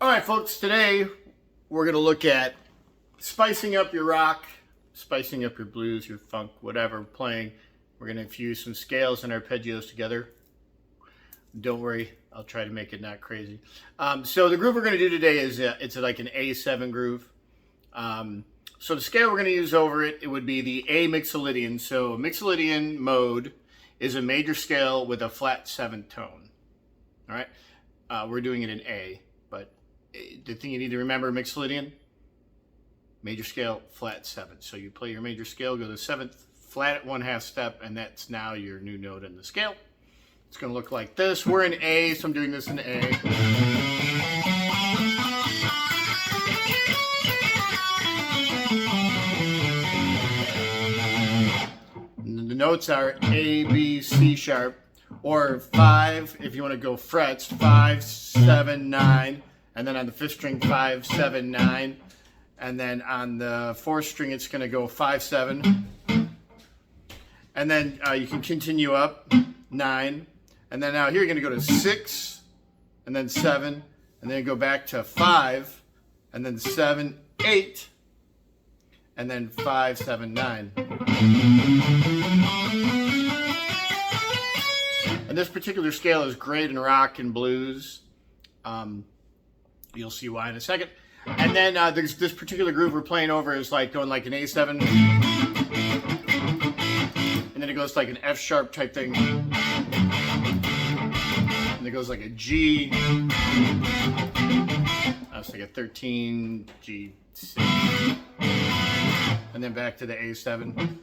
All right, folks, today we're going to look at spicing up your rock, spicing up your blues, your funk, whatever playing. We're going to infuse some scales and arpeggios together. Don't worry, I'll try to make it not crazy. So the groove we're going to do today is it's like an A7 groove. So the scale we're going to use over it, it would be the A Mixolydian. So a Mixolydian mode is a major scale with a flat 7th tone. All right, we're doing it in A, but the thing you need to remember, Mixolydian, major scale, flat 7. So you play your major scale, go to 7th, flat at 1/2 step, and that's now your new note in the scale. It's going to look like this. We're in A, so I'm doing this in A. And the notes are A, B, C sharp, or 5 if you want to go frets, 5, 7, 9. And then on the 5th string, 5, 7, 9. And then on the 4th string, it's going to go 5, 7. And then you can continue up, 9. And then now here you're going to go to 6, and then 7, and then go back to 5, and then 7, 8, and then 5, 7, 9. And this particular scale is great in rock and blues. You'll see why in a second. And then there's this particular groove we're playing over is like going like an A7. And then it goes like an F sharp type thing. And it goes like a G. That's like a 13, G6. And then back to the A7.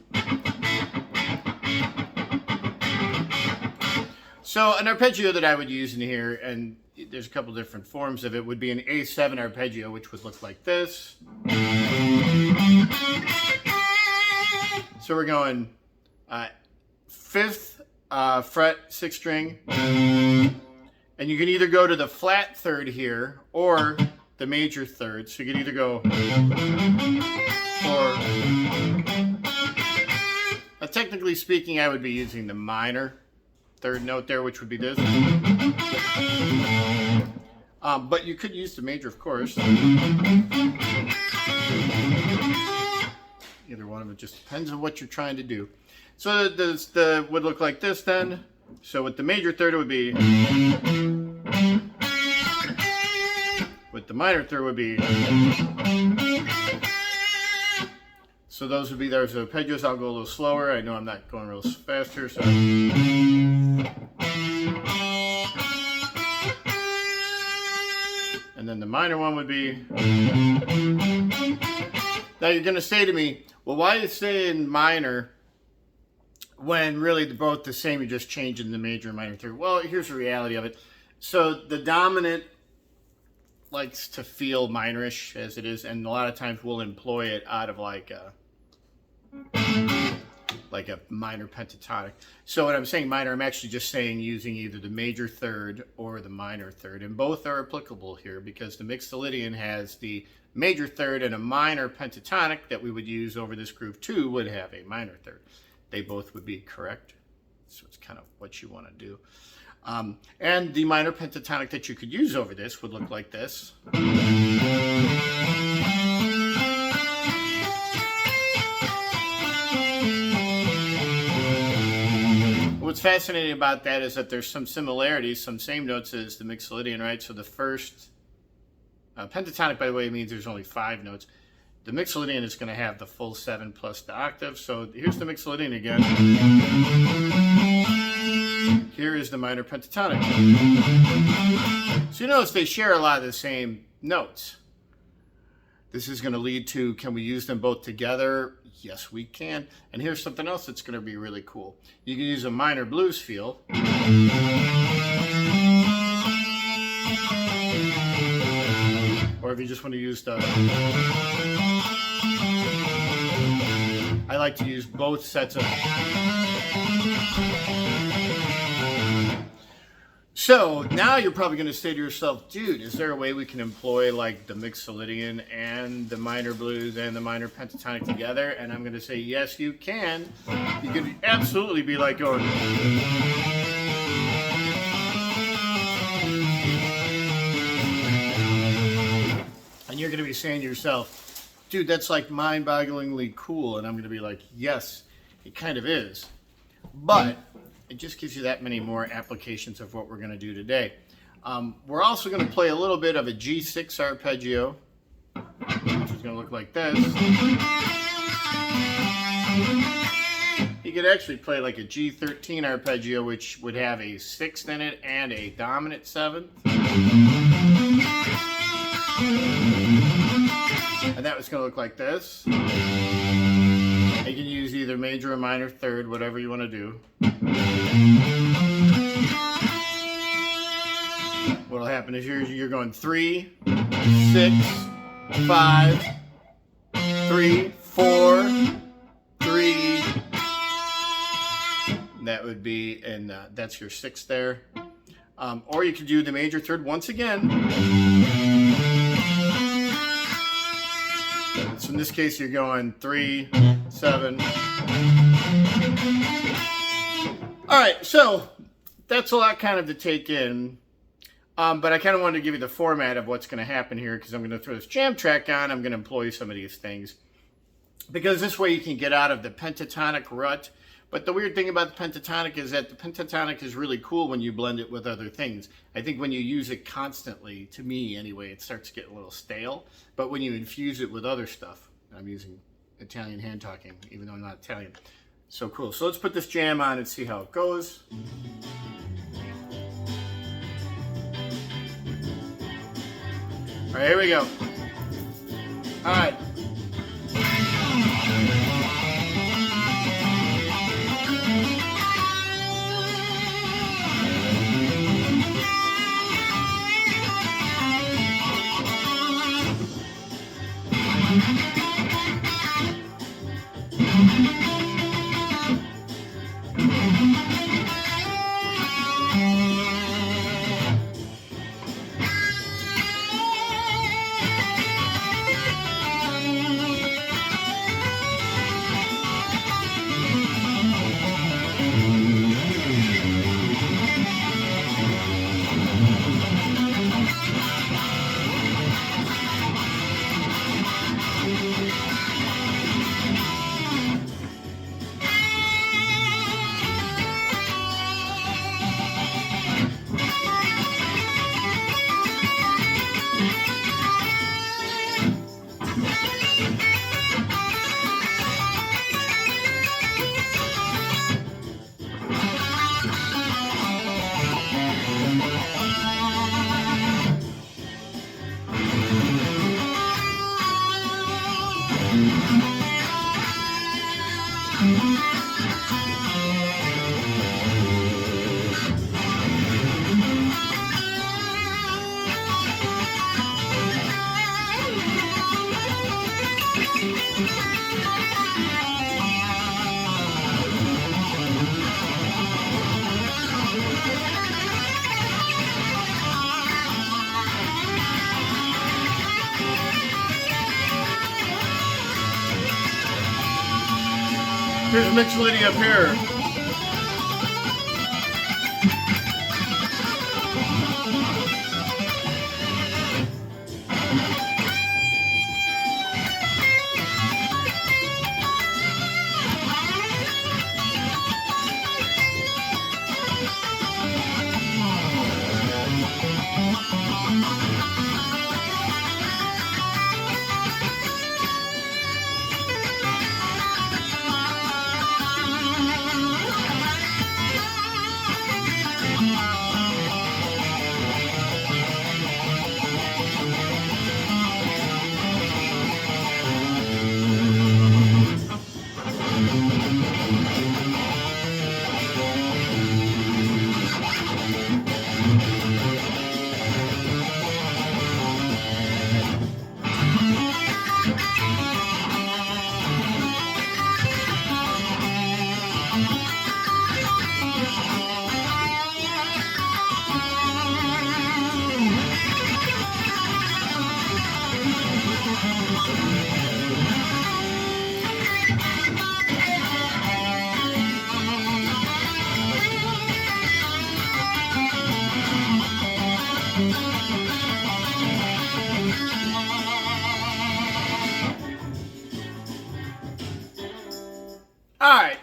So an arpeggio that I would use in here, and there's a couple different forms of it, would be an A7 arpeggio, which would look like this. So we're going 5th fret, 6th string. And you can either go to the flat 3rd here, or the major 3rd. So you can either go, or technically speaking, I would be using the minor 3rd note there, which would be this. But you could use the major, of course. Either one of it, just depends on what you're trying to do. So the would look like this then. So with the major 3rd, it would be. With the minor 3rd would be. So those would be those arpeggios. I'll go a little slower. I know I'm not going real fast here, so. And then the minor one would be. Now you're going to say to me, well, why are you saying minor when really they're both the same? You're just changing the major and minor 3rd. Well, here's the reality of it. So the dominant likes to feel minorish as it is, and a lot of times we'll employ it out of like a minor pentatonic. So when I'm saying minor, I'm actually just saying using either the major 3rd or the minor 3rd, and both are applicable here because the Mixolydian has the major 3rd and a minor pentatonic that we would use over this groove too would have a minor 3rd. They both would be correct. So it's kind of what you want to do. And the minor pentatonic that you could use over this would look like this. What's fascinating about that is that there's some similarities, some same notes as the Mixolydian, right? So the first pentatonic, by the way, means there's only 5 notes. The Mixolydian is going to have the full 7 plus the octave. So here's the Mixolydian again. Here is the minor pentatonic. So you notice they share a lot of the same notes. This is going to lead to, can we use them both together? Yes, we can. And here's something else that's going to be really cool. You can use a minor blues feel. Or if you just want to use the... I like to use both sets of... So now you're probably going to say to yourself, dude, is there a way we can employ like the Mixolydian and the minor blues and the minor pentatonic together? And I'm going to say, yes, you can. You could absolutely be like going... be saying to yourself, dude, that's like mind-bogglingly cool. And I'm going to be like, yes, it kind of is. But it just gives you that many more applications of what we're going to do today. We're also going to play a little bit of a G6 arpeggio, which is going to look like this. You could actually play like a G13 arpeggio, which would have a 6th in it and a dominant 7th. And that was going to look like this. You can use either major or minor 3rd, whatever you want to do. What'll happen is you're going 3, 6, 5, 3, 4, 3. That would be, and that's your 6th there. Or you could do the major 3rd once again. So in this case, you're going 3, 7. All right, so that's a lot kind of to take in. But I kind of wanted to give you the format of what's going to happen here, because I'm going to throw this jam track on. I'm going to employ some of these things, because this way you can get out of the pentatonic rut. But the weird thing about the pentatonic is that the pentatonic is really cool when you blend it with other things. I think when you use it constantly, to me anyway, it starts getting a little stale. But when you infuse it with other stuff, I'm using Italian hand talking, even though I'm not Italian. So cool. So let's put this jam on and see how it goes. All right, here we go. All right. Here's Mixolydian up here.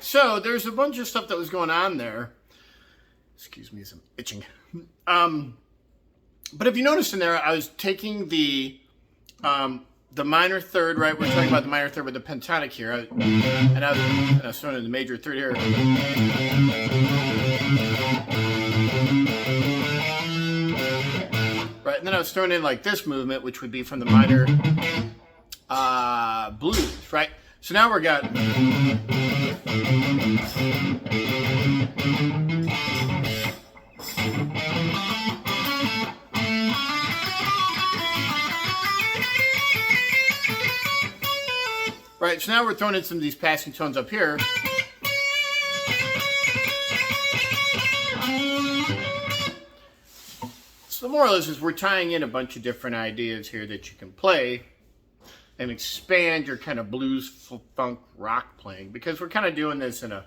so there's a bunch of stuff that was going on there. Excuse me, I'm itching. But if you notice in there, I was taking the minor third, right? We're talking about the minor third with the pentatonic here. And I was throwing in the major third here. Right, and then I was throwing in like this movement, which would be from the minor blues, right? So now we've got... Right, so now we're throwing in some of these passing tones up here. So the moral is we're tying in a bunch of different ideas here that you can play and expand your kind of blues, funk, rock playing, because we're kind of doing this in a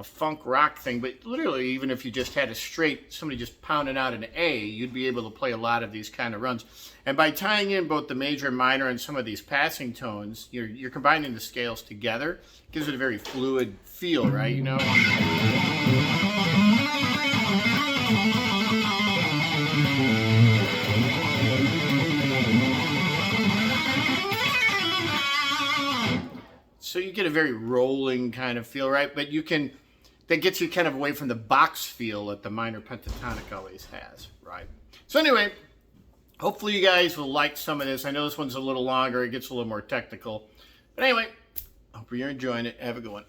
funk rock thing, but literally even if you just had a straight, somebody just pounding out an A, you'd be able to play a lot of these kind of runs. And by tying in both the major and minor and some of these passing tones, you're combining the scales together. It gives it a very fluid feel, right? You know? So you get a very rolling kind of feel, right? But you can... that gets you kind of away from the box feel that the minor pentatonic always has, right? So anyway, hopefully you guys will like some of this. I know this one's a little longer. It gets a little more technical. But anyway, hope you're enjoying it. Have a good one.